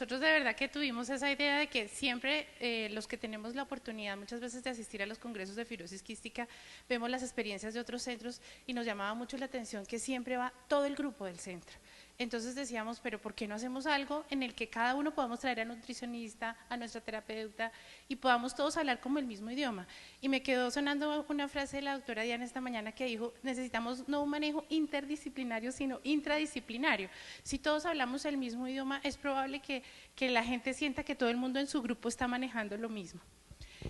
nosotros de verdad que tuvimos esa idea de que siempre los que tenemos la oportunidad muchas veces de asistir a los congresos de fibrosis quística, vemos las experiencias de otros centros y nos llamaba mucho la atención que siempre va todo el grupo del centro. Entonces decíamos, pero ¿por qué no hacemos algo en el que cada uno podamos traer a nutricionista, a nuestra terapeuta y podamos todos hablar como el mismo idioma? Y me quedó sonando una frase de la doctora Diana esta mañana que dijo, necesitamos no un manejo interdisciplinario, sino intradisciplinario. Si todos hablamos el mismo idioma, es probable que la gente sienta que todo el mundo en su grupo está manejando lo mismo.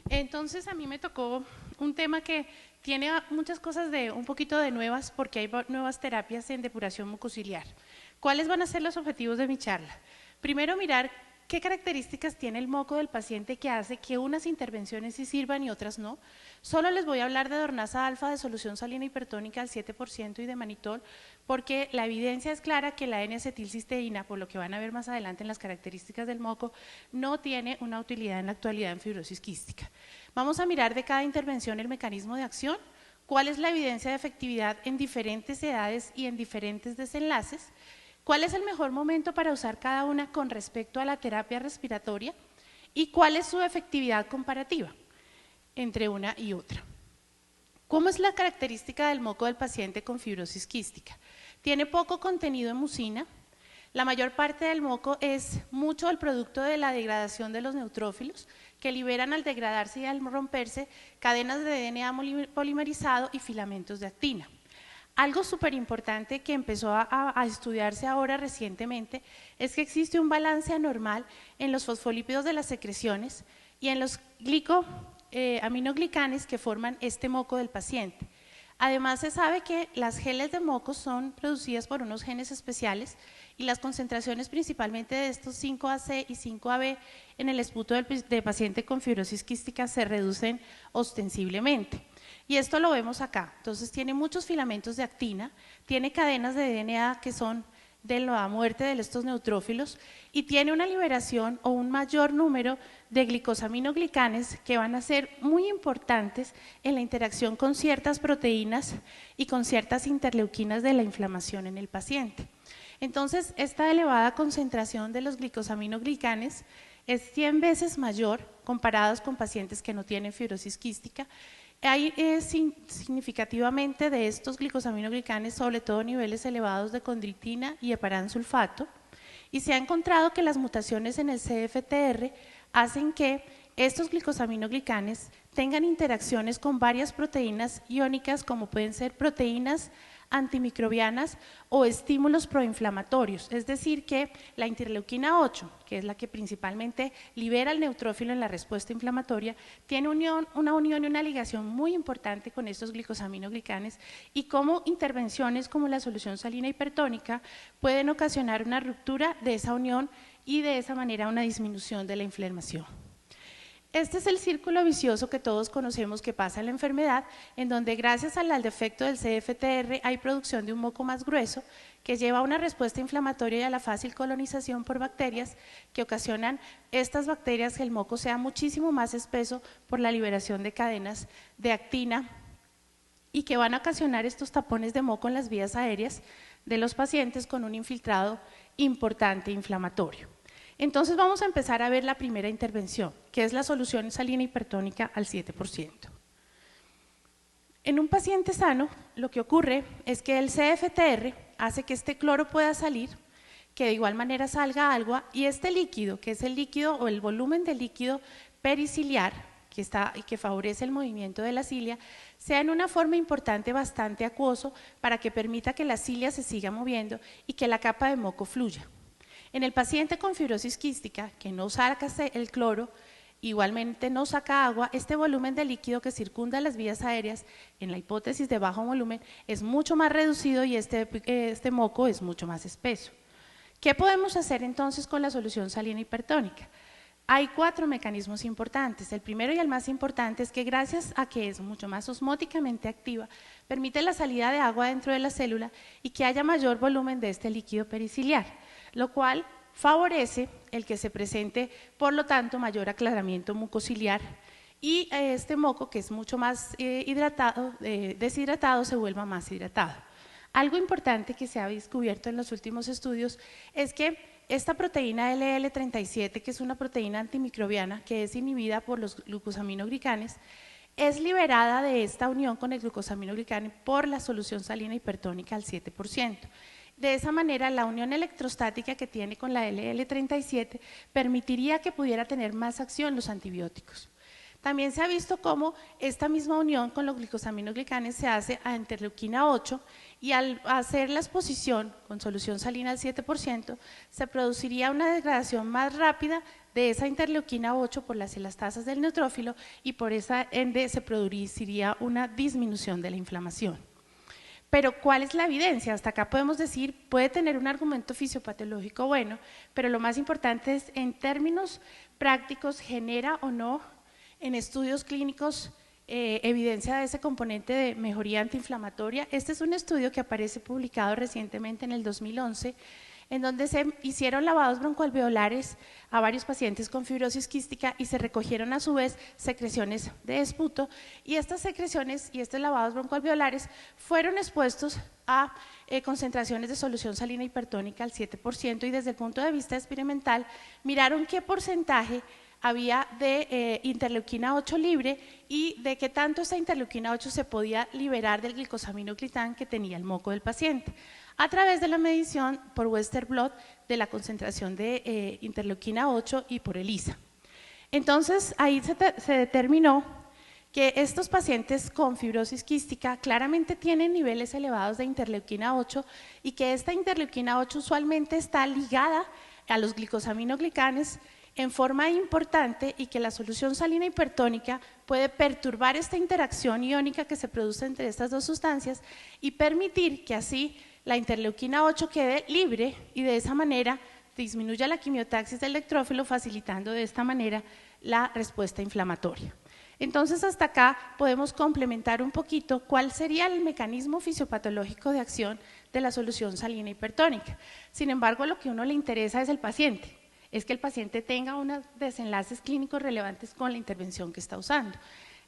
Entonces a mí me tocó un tema que tiene muchas cosas de un poquito de nuevas, porque hay nuevas terapias en depuración mucociliar. ¿Cuáles van a ser los objetivos de mi charla? Primero, mirar qué características tiene el moco del paciente que hace que unas intervenciones sí sirvan y otras no. Solo les voy a hablar de Dornasa alfa de solución salina hipertónica al 7% y de manitol, porque la evidencia es clara que la N-acetilcisteína, por lo que van a ver más adelante en las características del moco, no tiene una utilidad en la actualidad en fibrosis quística. Vamos a mirar de cada intervención el mecanismo de acción, cuál es la evidencia de efectividad en diferentes edades y en diferentes desenlaces, cuál es el mejor momento para usar cada una con respecto a la terapia respiratoria y cuál es su efectividad comparativa entre una y otra. ¿Cómo es la característica del moco del paciente con fibrosis quística? Tiene poco contenido en mucina, la mayor parte del moco es mucho el producto de la degradación de los neutrófilos que liberan al degradarse y al romperse cadenas de DNA polimerizado y filamentos de actina. Algo súper importante que empezó a estudiarse ahora recientemente es que existe un balance anormal en los fosfolípidos de las secreciones y en los aminoglicanes que forman este moco del paciente. Además se sabe que las geles de moco son producidas por unos genes especiales y las concentraciones principalmente de estos 5AC y 5AB en el esputo del paciente con fibrosis quística se reducen ostensiblemente. Y esto lo vemos acá, entonces tiene muchos filamentos de actina, tiene cadenas de DNA que son de la muerte de estos neutrófilos y tiene una liberación o un mayor número de glicosaminoglicanes que van a ser muy importantes en la interacción con ciertas proteínas y con ciertas interleuquinas de la inflamación en el paciente. Entonces, esta elevada concentración de los glicosaminoglicanes es 100 veces mayor comparados con pacientes que no tienen fibrosis quística. Hay significativamente de estos glicosaminoglicanes, sobre todo niveles elevados de condritina y heparan sulfato, y se ha encontrado que las mutaciones en el CFTR hacen que estos glicosaminoglicanes tengan interacciones con varias proteínas iónicas, como pueden ser proteínas antimicrobianas o estímulos proinflamatorios, es decir que la interleuquina 8, que es la que principalmente libera el neutrófilo en la respuesta inflamatoria, tiene una unión y una ligación muy importante con estos glicosaminoglicanes y como intervenciones como la solución salina hipertónica pueden ocasionar una ruptura de esa unión y de esa manera una disminución de la inflamación. Este es el círculo vicioso que todos conocemos que pasa en la enfermedad, en donde gracias al defecto del CFTR hay producción de un moco más grueso que lleva a una respuesta inflamatoria y a la fácil colonización por bacterias que ocasionan estas bacterias que el moco sea muchísimo más espeso por la liberación de cadenas de actina y que van a ocasionar estos tapones de moco en las vías aéreas de los pacientes con un infiltrado importante inflamatorio. Entonces vamos a empezar a ver la primera intervención, que es la solución salina hipertónica al 7%. En un paciente sano, lo que ocurre es que el CFTR hace que este cloro pueda salir, que de igual manera salga agua, y este líquido, que es el líquido o el volumen del líquido periciliar, que favorece el movimiento de la cilia, sea en una forma importante bastante acuoso para que permita que la cilia se siga moviendo y que la capa de moco fluya. En el paciente con fibrosis quística, que no saca el cloro, igualmente no saca agua, este volumen de líquido que circunda las vías aéreas, en la hipótesis de bajo volumen, es mucho más reducido y este moco es mucho más espeso. ¿Qué podemos hacer entonces con la solución salina hipertónica? Hay 4 mecanismos importantes. El primero y el más importante es que gracias a que es mucho más osmóticamente activa, permite la salida de agua dentro de la célula y que haya mayor volumen de este líquido periciliar, lo cual favorece el que se presente, por lo tanto, mayor aclaramiento mucociliar y este moco, que es mucho más deshidratado, se vuelva más hidratado. Algo importante que se ha descubierto en los últimos estudios es que esta proteína LL37, que es una proteína antimicrobiana que es inhibida por los glucosaminoglicanes, es liberada de esta unión con el glucosaminoglicano por la solución salina hipertónica al 7%. De esa manera, la unión electrostática que tiene con la LL37 permitiría que pudiera tener más acción los antibióticos. También se ha visto cómo esta misma unión con los glucosaminoglicanes se hace a interleuquina 8 y al hacer la exposición con solución salina al 7%, se produciría una degradación más rápida de esa interleuquina 8 por las elastasas del neutrófilo y por esa ende se produciría una disminución de la inflamación. Pero ¿cuál es la evidencia? Hasta acá podemos decir, puede tener un argumento fisiopatológico bueno, pero lo más importante es en términos prácticos, ¿genera o no en estudios clínicos evidencia de ese componente de mejoría antiinflamatoria? Este es un estudio que aparece publicado recientemente en el 2011, en donde se hicieron lavados broncoalveolares a varios pacientes con fibrosis quística y se recogieron a su vez secreciones de esputo, y estas secreciones y estos lavados broncoalveolares fueron expuestos a concentraciones de solución salina hipertónica al 7%, y desde el punto de vista experimental miraron qué porcentaje había de interleuquina 8 libre y de qué tanto esa interleuquina 8 se podía liberar del glicosaminoglicán que tenía el moco del paciente, a través de la medición por Western blot de la concentración de interleuquina 8 y por ELISA. Entonces, ahí se determinó que estos pacientes con fibrosis quística claramente tienen niveles elevados de interleuquina 8 y que esta interleuquina 8 usualmente está ligada a los glicosaminoglicanes en forma importante y que la solución salina hipertónica puede perturbar esta interacción iónica que se produce entre estas dos sustancias y permitir que así la interleuquina 8 quede libre y de esa manera disminuya la quimiotaxis del electrófilo, facilitando de esta manera la respuesta inflamatoria. Entonces, hasta acá podemos complementar un poquito cuál sería el mecanismo fisiopatológico de acción de la solución salina hipertónica. Sin embargo, lo que a uno le interesa es el paciente, es que el paciente tenga unos desenlaces clínicos relevantes con la intervención que está usando.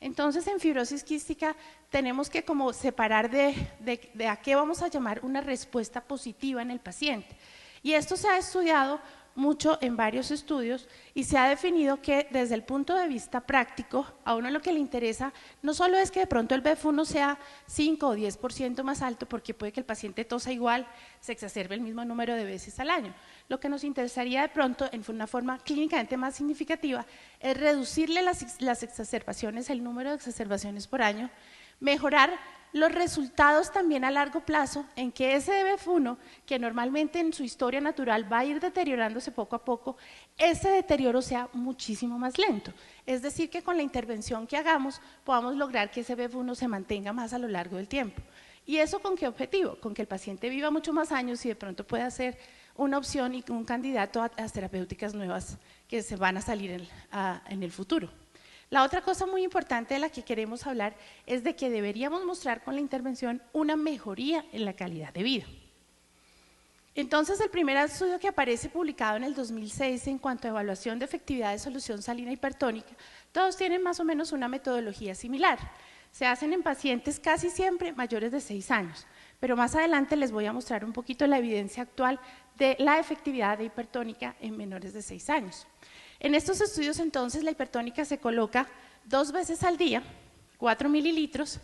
Entonces, en fibrosis quística tenemos que como separar de a qué vamos a llamar una respuesta positiva en el paciente. Y esto se ha estudiado mucho en varios estudios y se ha definido que desde el punto de vista práctico, a uno lo que le interesa no solo es que de pronto el BEF1 sea 5 o 10% más alto, porque puede que el paciente tosa igual, se exacerbe el mismo número de veces al año. Lo que nos interesaría de pronto, en una forma clínicamente más significativa, es reducirle las exacerbaciones, el número de exacerbaciones por año, mejorar los resultados también a largo plazo en que ese BEF1, que normalmente en su historia natural va a ir deteriorándose poco a poco, ese deterioro sea muchísimo más lento. Es decir, que con la intervención que hagamos podamos lograr que ese BEF1 se mantenga más a lo largo del tiempo. ¿Y eso con qué objetivo? Con que el paciente viva mucho más años y de pronto pueda ser una opción y un candidato a las terapéuticas nuevas que se van a salir en el futuro. La otra cosa muy importante de la que queremos hablar es de que deberíamos mostrar con la intervención una mejoría en la calidad de vida. Entonces, el primer estudio que aparece publicado en el 2006 en cuanto a evaluación de efectividad de solución salina hipertónica, todos tienen más o menos una metodología similar. Se hacen en pacientes casi siempre mayores de 6 años, pero más adelante les voy a mostrar un poquito la evidencia actual de la efectividad de hipertónica en menores de 6 años. En estos estudios entonces la hipertónica se coloca 2 veces al día, 4 mililitros,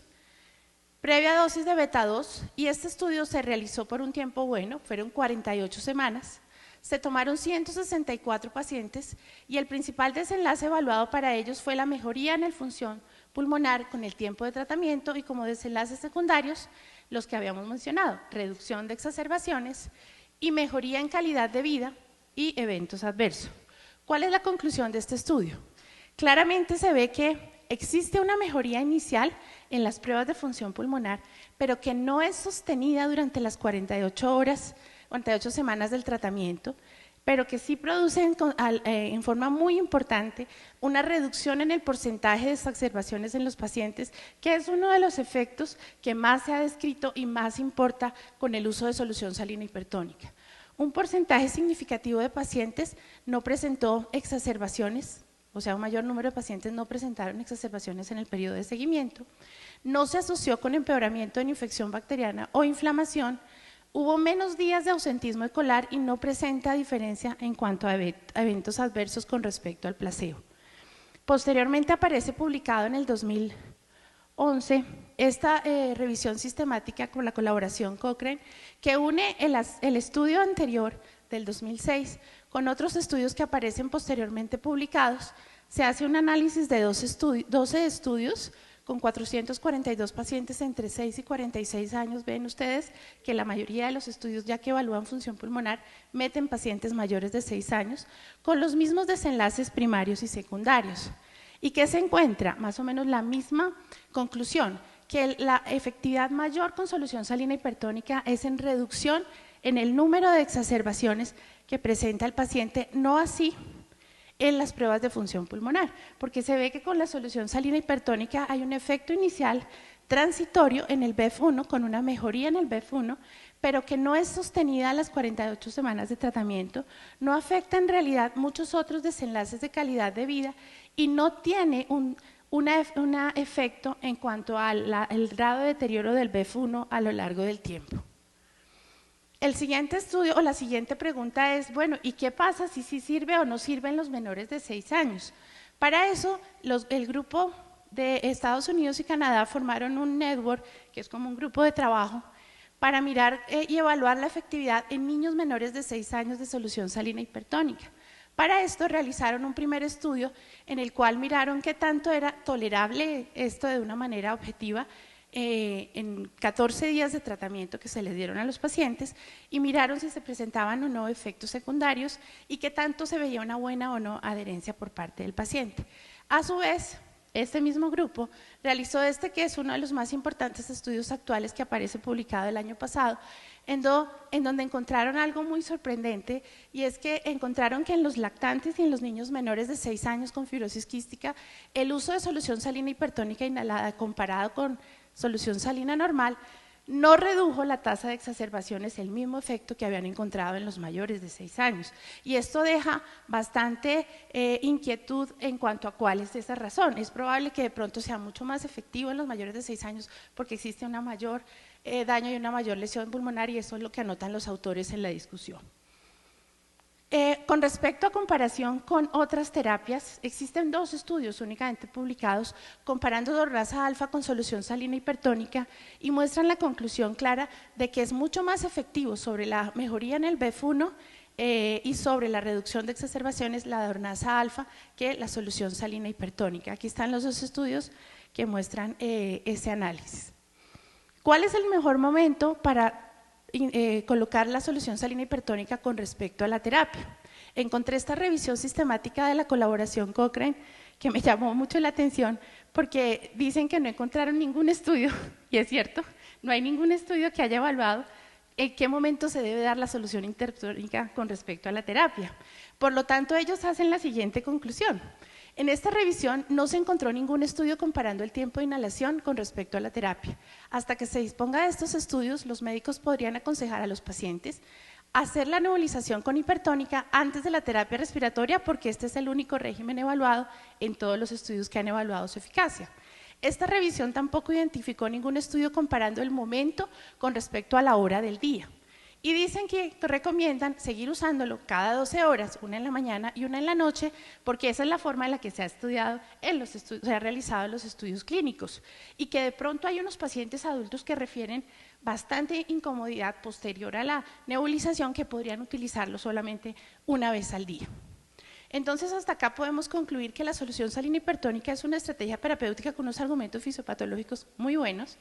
previa dosis de beta 2, y este estudio se realizó por un tiempo bueno, fueron 48 semanas, se tomaron 164 pacientes y el principal desenlace evaluado para ellos fue la mejoría en la función pulmonar con el tiempo de tratamiento y como desenlaces secundarios los que habíamos mencionado, reducción de exacerbaciones y mejoría en calidad de vida y eventos adversos. ¿Cuál es la conclusión de este estudio? Claramente se ve que existe una mejoría inicial en las pruebas de función pulmonar, pero que no es sostenida durante las 48 semanas del tratamiento, pero que sí producen en forma muy importante una reducción en el porcentaje de exacerbaciones en los pacientes, que es uno de los efectos que más se ha descrito y más importa con el uso de solución salina hipertónica. Un porcentaje significativo de pacientes no presentó exacerbaciones, o sea, un mayor número de pacientes no presentaron exacerbaciones en el periodo de seguimiento, no se asoció con empeoramiento en infección bacteriana o inflamación, Hubo menos días de ausentismo escolar y no presenta diferencia en cuanto a eventos adversos con respecto al placebo. Posteriormente aparece publicado en el 2011 esta revisión sistemática con la colaboración Cochrane, que une el estudio anterior del 2006 con otros estudios que aparecen posteriormente publicados. Se hace un análisis de 12 estudios con 442 pacientes entre 6 y 46 años. Ven ustedes que la mayoría de los estudios, ya que evalúan función pulmonar, meten pacientes mayores de 6 años con los mismos desenlaces primarios y secundarios. ¿Y qué se encuentra? Más o menos la misma conclusión, que la efectividad mayor con solución salina hipertónica es en reducción en el número de exacerbaciones que presenta el paciente, no así en las pruebas de función pulmonar, porque se ve que con la solución salina hipertónica hay un efecto inicial transitorio en el BEF1 con una mejoría en el BEF1, pero que no es sostenida a las 48 semanas de tratamiento, no afecta en realidad muchos otros desenlaces de calidad de vida y no tiene un efecto en cuanto al grado de deterioro del BEF1 a lo largo del tiempo. El siguiente estudio o la siguiente pregunta es, bueno, ¿y qué pasa si sí sirve o no sirve en los menores de 6 años? Para eso, el grupo de Estados Unidos y Canadá formaron un network, que es como un grupo de trabajo, para mirar y evaluar la efectividad en niños menores de 6 años de solución salina hipertónica. Para esto realizaron un primer estudio en el cual miraron qué tanto era tolerable esto de una manera objetiva en 14 días de tratamiento que se les dieron a los pacientes y miraron si se presentaban o no efectos secundarios y qué tanto se veía una buena o no adherencia por parte del paciente. A su vez, este mismo grupo realizó que es uno de los más importantes estudios actuales que aparece publicado el año pasado, en donde encontraron algo muy sorprendente, y es que encontraron que en los lactantes y en los niños menores de 6 años con fibrosis quística, el uso de solución salina hipertónica inhalada comparado con solución salina normal no redujo la tasa de exacerbaciones, el mismo efecto que habían encontrado en los mayores de 6 años. Y esto deja bastante inquietud en cuanto a cuál es esa razón. Es probable que de pronto sea mucho más efectivo en los mayores de 6 años porque existe una mayor daño y una mayor lesión pulmonar, y eso es lo que anotan los autores en la discusión. Con respecto a comparación con otras terapias, existen 2 estudios únicamente publicados comparando dornasa alfa con solución salina hipertónica y muestran la conclusión clara de que es mucho más efectivo sobre la mejoría en el BEF1 y sobre la reducción de exacerbaciones la dornasa alfa que la solución salina hipertónica. Aquí están los 2 estudios que muestran ese análisis. ¿Cuál es el mejor momento para colocar la solución salina hipertónica con respecto a la terapia? Encontré esta revisión sistemática de la colaboración Cochrane que me llamó mucho la atención porque dicen que no encontraron ningún estudio, y es cierto, no hay ningún estudio que haya evaluado en qué momento se debe dar la solución hipertónica con respecto a la terapia. Por lo tanto, ellos hacen la siguiente conclusión. En esta revisión no se encontró ningún estudio comparando el tiempo de inhalación con respecto a la terapia. Hasta que se disponga de estos estudios, los médicos podrían aconsejar a los pacientes hacer la nebulización con hipertónica antes de la terapia respiratoria, porque este es el único régimen evaluado en todos los estudios que han evaluado su eficacia. Esta revisión tampoco identificó ningún estudio comparando el momento con respecto a la hora del día. Y dicen que recomiendan seguir usándolo cada 12 horas, una en la mañana y una en la noche, porque esa es la forma en la que se ha estudiado se ha realizado en los estudios clínicos, y que de pronto hay unos pacientes adultos que refieren bastante incomodidad posterior a la nebulización que podrían utilizarlo solamente una vez al día. Entonces, hasta acá podemos concluir que la solución salina hipertónica es una estrategia terapéutica con unos argumentos fisiopatológicos muy buenos,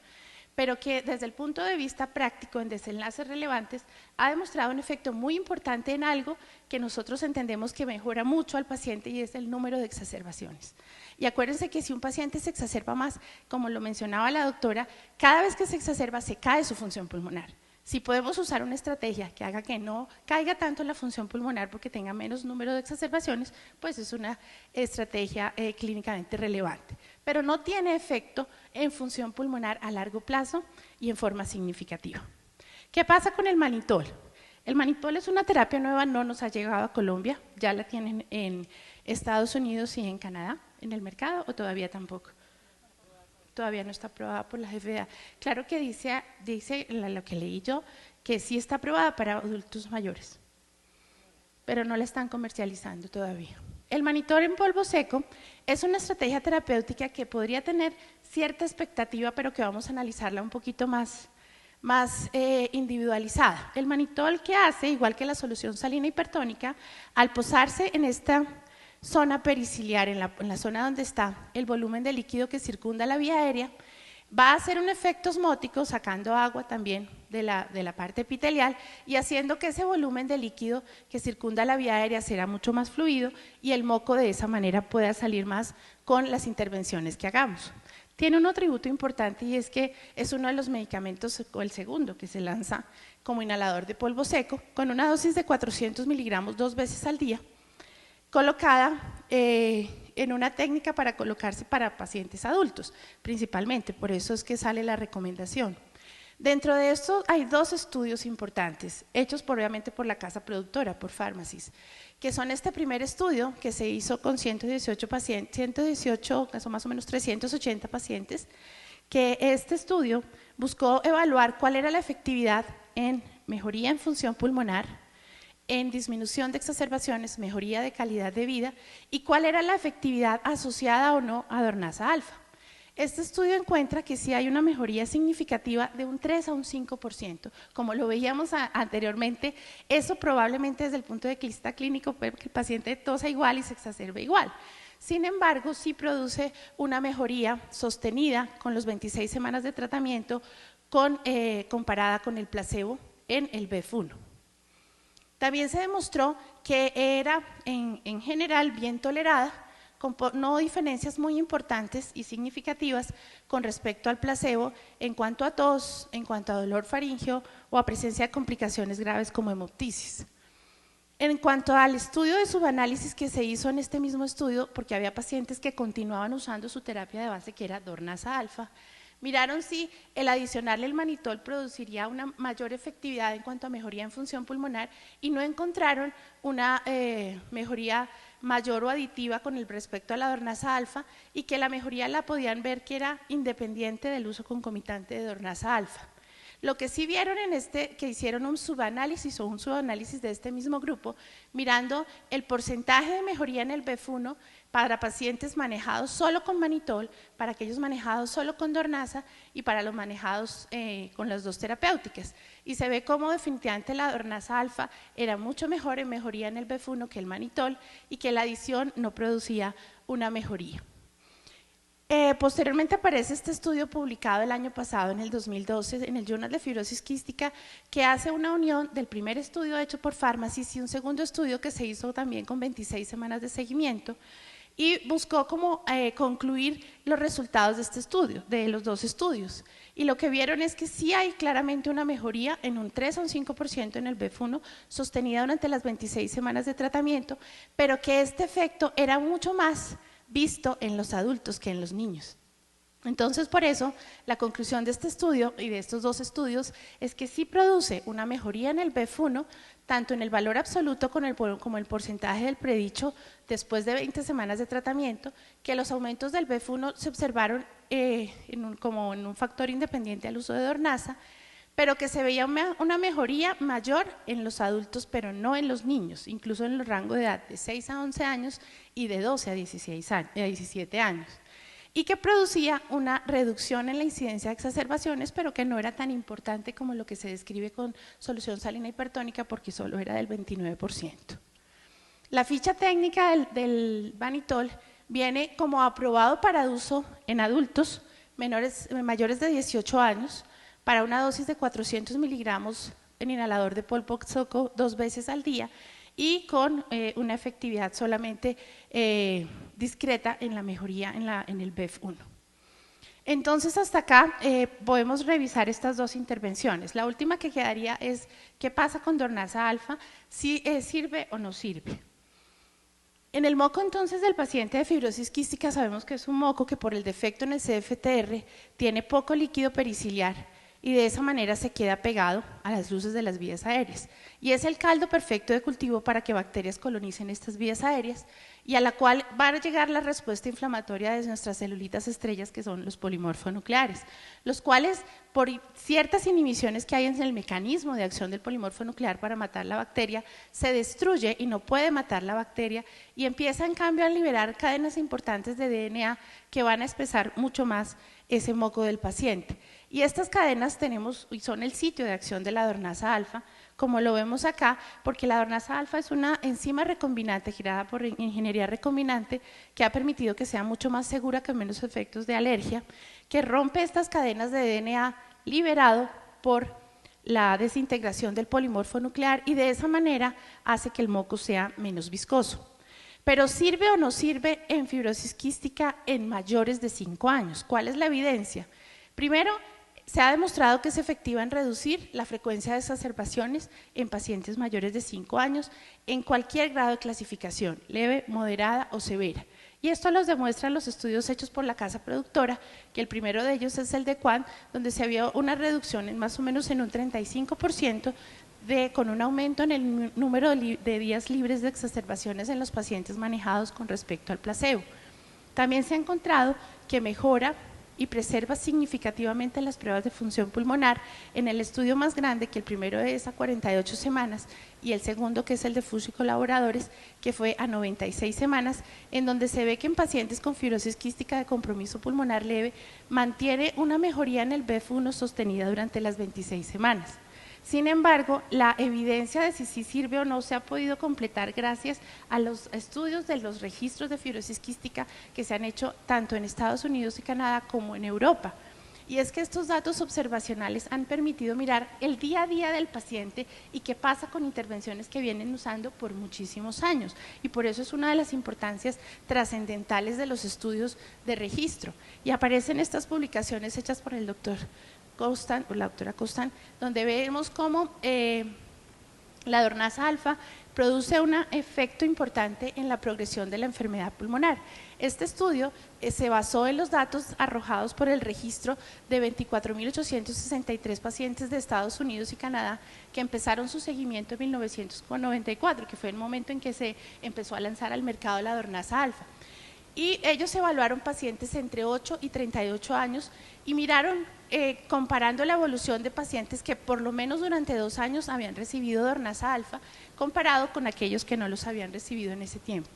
pero que desde el punto de vista práctico en desenlaces relevantes ha demostrado un efecto muy importante en algo que nosotros entendemos que mejora mucho al paciente, y es el número de exacerbaciones. Y acuérdense que si un paciente se exacerba más, como lo mencionaba la doctora, cada vez que se exacerba se cae su función pulmonar. Si podemos usar una estrategia que haga que no caiga tanto la función pulmonar porque tenga menos número de exacerbaciones, pues es una estrategia clínicamente relevante. Pero no tiene efecto en función pulmonar a largo plazo y en forma significativa. ¿Qué pasa con el mannitol? El mannitol es una terapia nueva, no nos ha llegado a Colombia, ya la tienen en Estados Unidos y en Canadá en el mercado, o todavía tampoco. Todavía no está aprobada por la FDA. Claro que dice lo que leí yo, que sí está aprobada para adultos mayores, pero no la están comercializando todavía. El manitol en polvo seco es una estrategia terapéutica que podría tener cierta expectativa, pero que vamos a analizarla un poquito más individualizada. El manitol, ¿qué hace? Igual que la solución salina hipertónica, al posarse en esta zona periciliar, en la zona donde está el volumen de líquido que circunda la vía aérea, va a hacer un efecto osmótico, sacando agua también de la parte epitelial y haciendo que ese volumen de líquido que circunda la vía aérea sea mucho más fluido y el moco de esa manera pueda salir más con las intervenciones que hagamos. Tiene un atributo importante y es que es uno de los medicamentos, o el segundo, que se lanza como inhalador de polvo seco, con una dosis de 400 miligramos 2 veces al día, colocada en una técnica para colocarse para pacientes adultos, principalmente, por eso es que sale la recomendación. Dentro de esto hay 2 estudios importantes, hechos obviamente por la casa productora, por Pharmacies, que son este primer estudio que se hizo con 118 pacientes, son más o menos 380 pacientes, que este estudio buscó evaluar cuál era la efectividad en mejoría en función pulmonar, en disminución de exacerbaciones, mejoría de calidad de vida y cuál era la efectividad asociada o no a Dornasa alfa. Este estudio encuentra que sí hay una mejoría significativa de un 3 a un 5%, como lo veíamos anteriormente. Eso probablemente desde el punto de vista clínico puede que el paciente tosa igual y se exacerbe igual. Sin embargo, sí produce una mejoría sostenida con los 26 semanas de tratamiento comparada con el placebo en el BEF1. También se demostró que era en general bien tolerada, con no diferencias muy importantes y significativas con respecto al placebo en cuanto a tos, en cuanto a dolor faríngeo o a presencia de complicaciones graves como hemoptisis. En cuanto al estudio de subanálisis que se hizo en este mismo estudio, porque había pacientes que continuaban usando su terapia de base que era Dornasa alfa, miraron si el adicionarle el manitol produciría una mayor efectividad en cuanto a mejoría en función pulmonar y no encontraron una mejoría mayor o aditiva con el respecto a la Dornasa alfa y que la mejoría la podían ver que era independiente del uso concomitante de Dornasa alfa. Lo que sí vieron que hicieron un subanálisis de este mismo grupo, mirando el porcentaje de mejoría en el BEF1 para pacientes manejados solo con manitol, para aquellos manejados solo con Dornasa y para los manejados con las 2 terapéuticas. Y se ve cómo definitivamente la Dornasa alfa era mucho mejor en mejoría en el BEF1 que el manitol y que la adición no producía una mejoría. Posteriormente aparece este estudio publicado el año pasado, en el 2012, en el Journal de Fibrosis Quística, que hace una unión del primer estudio hecho por Pharmacies y un segundo estudio que se hizo también con 26 semanas de seguimiento y buscó como concluir los resultados de este estudio, de los 2 estudios. Y lo que vieron es que sí hay claramente una mejoría en un 3 a un 5% en el BEF1 sostenida durante las 26 semanas de tratamiento, pero que este efecto era mucho más visto en los adultos que en los niños. Entonces, por eso, la conclusión de este estudio y de estos 2 estudios es que sí produce una mejoría en el BEF1, tanto en el valor absoluto como el porcentaje del predicho después de 20 semanas de tratamiento, que los aumentos del BEF1 se observaron como en un factor independiente al uso de Dornasa, pero que se veía una mejoría mayor en los adultos, pero no en los niños, incluso en el rango de edad de 6 a 11 años y de 12 a 17 años, y que producía una reducción en la incidencia de exacerbaciones, pero que no era tan importante como lo que se describe con solución salina hipertónica, porque solo era del 29%. La ficha técnica del manitol viene como aprobado para uso en adultos mayores de 18 años, para una dosis de 400 miligramos en inhalador de polvo seco 2 veces al día y con una efectividad solamente discreta en la mejoría en el BEF1. Entonces, hasta acá podemos revisar estas 2 intervenciones. La última que quedaría es qué pasa con Dornasa alfa, si sirve o no sirve. En el moco entonces del paciente de fibrosis quística sabemos que es un moco que por el defecto en el CFTR tiene poco líquido periciliar y de esa manera se queda pegado a las luces de las vías aéreas. Y es el caldo perfecto de cultivo para que bacterias colonicen estas vías aéreas y a la cual va a llegar la respuesta inflamatoria de nuestras celulitas estrellas, que son los polimorfonucleares, los cuales, por ciertas inhibiciones que hay en el mecanismo de acción del polimorfo nuclear para matar la bacteria, se destruye y no puede matar la bacteria y empieza en cambio a liberar cadenas importantes de DNA que van a espesar mucho más ese moco del paciente. Y estas cadenas tenemos, y son el sitio de acción de la dornasa alfa, como lo vemos acá, porque la dornasa alfa es una enzima recombinante girada por ingeniería recombinante que ha permitido que sea mucho más segura, con menos efectos de alergia, que rompe estas cadenas de DNA liberado por la desintegración del polimorfo nuclear y de esa manera hace que el moco sea menos viscoso. Pero ¿sirve o no sirve en fibrosis quística en mayores de 5 años? ¿Cuál es la evidencia? Primero, se ha demostrado que es efectiva en reducir la frecuencia de exacerbaciones en pacientes mayores de 5 años en cualquier grado de clasificación, leve, moderada o severa. Y esto los demuestran los estudios hechos por la casa productora, que el primero de ellos es el de Quant, donde se vio una reducción en más o menos en un 35% con un aumento en el número de días libres de exacerbaciones en los pacientes manejados con respecto al placebo. También se ha encontrado que mejora y preserva significativamente las pruebas de función pulmonar en el estudio más grande, que el primero es a 48 semanas y el segundo, que es el de Fuchs y colaboradores, que fue a 96 semanas, en donde se ve que en pacientes con fibrosis quística de compromiso pulmonar leve mantiene una mejoría en el BF1 sostenida durante las 26 semanas. Sin embargo, la evidencia de si sí sirve o no se ha podido completar gracias a los estudios de los registros de fibrosis quística que se han hecho tanto en Estados Unidos y Canadá como en Europa. Y es que estos datos observacionales han permitido mirar el día a día del paciente y qué pasa con intervenciones que vienen usando por muchísimos años. Y por eso es una de las importancias trascendentales de los estudios de registro. Y aparecen estas publicaciones hechas por el doctor Constant, o la doctora Constant, donde vemos cómo la dornasa alfa produce un efecto importante en la progresión de la enfermedad pulmonar. Este estudio se basó en los datos arrojados por el registro de 24.863 pacientes de Estados Unidos y Canadá que empezaron su seguimiento en 1994, que fue el momento en que se empezó a lanzar al mercado la dornasa alfa. Y ellos evaluaron pacientes entre 8 y 38 años y miraron, comparando la evolución de pacientes que por lo menos durante 2 años habían recibido dornasa alfa, comparado con aquellos que no los habían recibido en ese tiempo.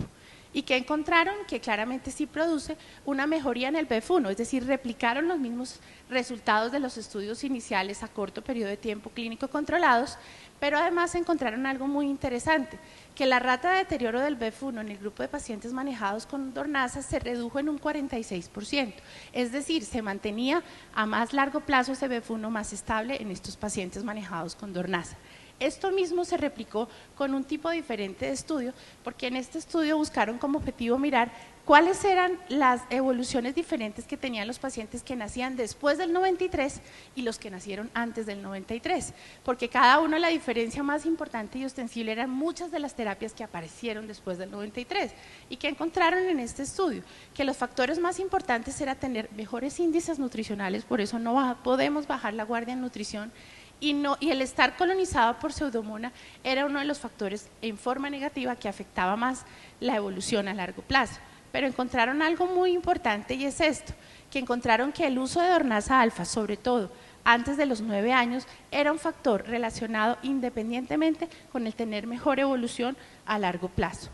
Y que encontraron que claramente sí produce una mejoría en el BF1, es decir, replicaron los mismos resultados de los estudios iniciales a corto periodo de tiempo clínico controlados, pero además encontraron algo muy interesante, que la rata de deterioro del BF1 en el grupo de pacientes manejados con dornasa se redujo en un 46%, es decir, se mantenía a más largo plazo ese BF1 más estable en estos pacientes manejados con dornasa. Esto mismo se replicó con un tipo diferente de estudio, porque en este estudio buscaron como objetivo mirar cuáles eran las evoluciones diferentes que tenían los pacientes que nacían después del 93 y los que nacieron antes del 93, porque cada uno, la diferencia más importante y ostensible eran muchas de las terapias que aparecieron después del 93 y que encontraron en este estudio que los factores más importantes era tener mejores índices nutricionales, por eso no podemos bajar la guardia en nutrición, y el estar colonizado por Pseudomonas era uno de los factores en forma negativa que afectaba más la evolución a largo plazo. Pero encontraron algo muy importante y es esto, que encontraron que el uso de dornasa alfa, sobre todo antes de los 9 años, era un factor relacionado independientemente con el tener mejor evolución a largo plazo.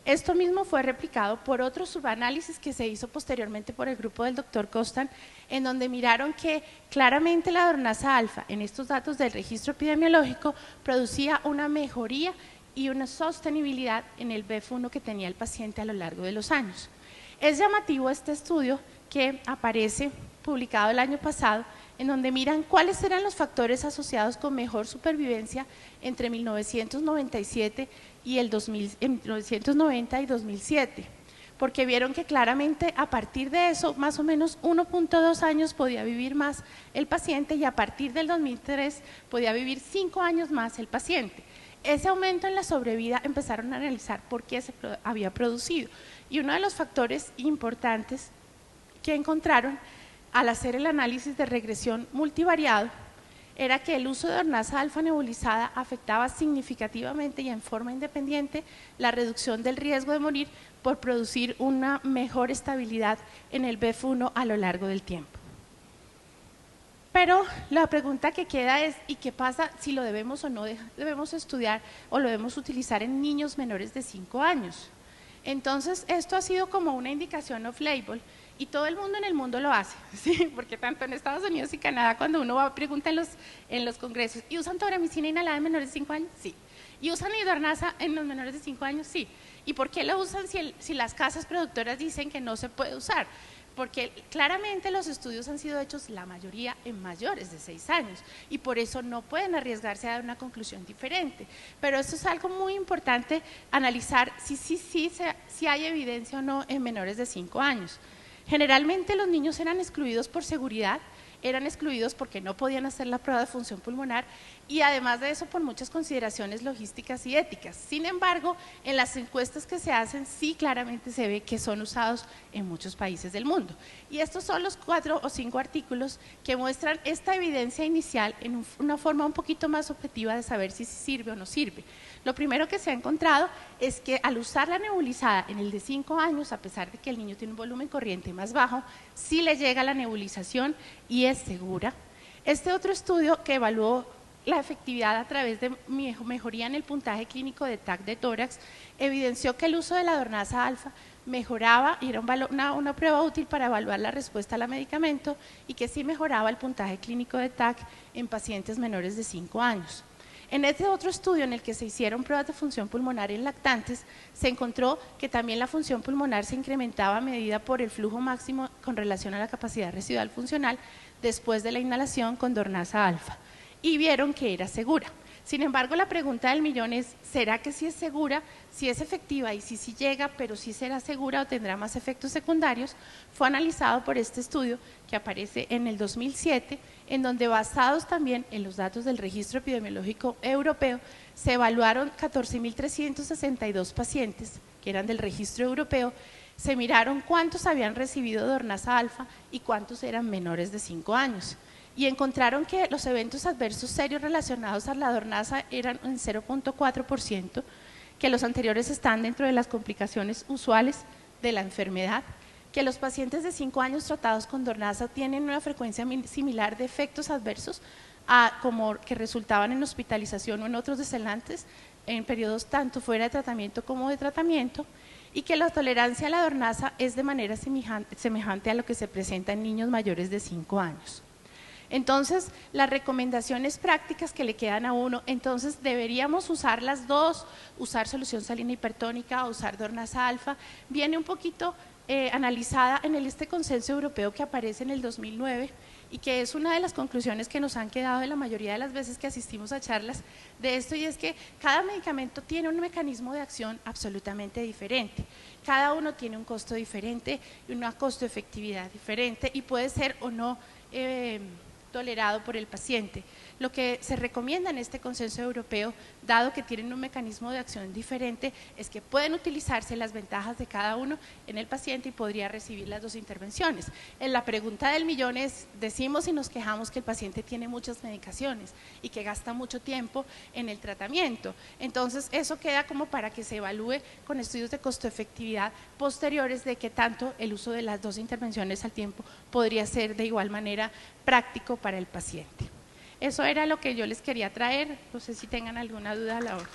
Esto mismo fue replicado por otro subanálisis que se hizo posteriormente por el grupo del doctor Constant, en donde miraron que claramente la dornasa alfa en estos datos del registro epidemiológico producía una mejoría y una sostenibilidad en el BF1 que tenía el paciente a lo largo de los años. Es llamativo este estudio que aparece publicado el año pasado, en donde miran cuáles eran los factores asociados con mejor supervivencia entre 1997 y el 1990 y 2007, porque vieron que claramente a partir de eso más o menos 1.2 años podía vivir más el paciente y a partir del 2003 podía vivir 5 años más el paciente. Ese aumento en la sobrevida empezaron a analizar por qué se había producido y uno de los factores importantes que encontraron al hacer el análisis de regresión multivariado era que el uso de Dornasa alfa nebulizada afectaba significativamente y en forma independiente la reducción del riesgo de morir por producir una mejor estabilidad en el BEF1 a lo largo del tiempo. Pero la pregunta que queda es, ¿y qué pasa si lo debemos o no debemos estudiar o lo debemos utilizar en niños menores de 5 años? Entonces, esto ha sido como una indicación off-label y todo el mundo en el mundo lo hace, ¿sí? Porque tanto en Estados Unidos y Canadá, cuando uno va a preguntar en los congresos, ¿y usan tobramicina inhalada en menores de 5 años? Sí. ¿Y usan Dornasa en los menores de 5 años? Sí. ¿Y por qué lo usan si las casas productoras dicen que no se puede usar? Porque claramente los estudios han sido hechos, la mayoría, en mayores de 6 años y por eso no pueden arriesgarse a dar una conclusión diferente. Pero esto es algo muy importante, analizar si hay evidencia o no en menores de 5 años. Generalmente los niños eran excluidos por seguridad, eran excluidos porque no podían hacer la prueba de función pulmonar y además de eso por muchas consideraciones logísticas y éticas. Sin embargo, en las encuestas que se hacen sí claramente se ve que son usados en muchos países del mundo. Y estos son los 4 o 5 artículos que muestran esta evidencia inicial en una forma un poquito más objetiva de saber si sirve o no sirve. Lo primero que se ha encontrado es que al usar la nebulizada en el de 5 años, a pesar de que el niño tiene un volumen corriente más bajo, sí le llega la nebulización y es segura. Este otro estudio que evaluó la efectividad a través de mejoría en el puntaje clínico de TAC de tórax evidenció que el uso de la Dornasa alfa mejoraba, y era una prueba útil para evaluar la respuesta al medicamento y que sí mejoraba el puntaje clínico de TAC en pacientes menores de 5 años. En este otro estudio en el que se hicieron pruebas de función pulmonar en lactantes, se encontró que también la función pulmonar se incrementaba medida por el flujo máximo con relación a la capacidad residual funcional después de la inhalación con Dornasa alfa y vieron que era segura. Sin embargo, la pregunta del millón es, ¿será que sí es segura? Si es efectiva y si sí llega, pero sí será segura o tendrá más efectos secundarios, fue analizado por este estudio que aparece en el 2007, en donde basados también en los datos del Registro Epidemiológico Europeo, se evaluaron 14.362 pacientes que eran del registro europeo, se miraron cuántos habían recibido Dornasa alfa y cuántos eran menores de 5 años. Y encontraron que los eventos adversos serios relacionados a la Dornasa eran en 0.4%, que los anteriores están dentro de las complicaciones usuales de la enfermedad, que los pacientes de 5 años tratados con Dornasa tienen una frecuencia similar de efectos adversos como que resultaban en hospitalización o en otros desenlaces en periodos tanto fuera de tratamiento como de tratamiento, y que la tolerancia a la Dornasa es de manera semejante a lo que se presenta en niños mayores de 5 años. Entonces, las recomendaciones prácticas que le quedan a uno, entonces deberíamos usar las dos, usar solución salina hipertónica o usar Dornasa alfa, viene un poquito analizada en este consenso europeo que aparece en el 2009 y que es una de las conclusiones que nos han quedado de la mayoría de las veces que asistimos a charlas de esto, y es que cada medicamento tiene un mecanismo de acción absolutamente diferente, cada uno tiene un costo diferente y una costo-efectividad diferente y puede ser o no tolerado por el paciente. Lo que se recomienda en este consenso europeo, dado que tienen un mecanismo de acción diferente, es que pueden utilizarse las ventajas de cada uno en el paciente y podría recibir las dos intervenciones. En la pregunta del millón es, decimos y nos quejamos que el paciente tiene muchas medicaciones y que gasta mucho tiempo en el tratamiento. Entonces, eso queda como para que se evalúe con estudios de costo-efectividad posteriores de qué tanto el uso de las dos intervenciones al tiempo podría ser de igual manera práctico para el paciente. Eso era lo que yo les quería traer, no sé si tengan alguna duda a la hora.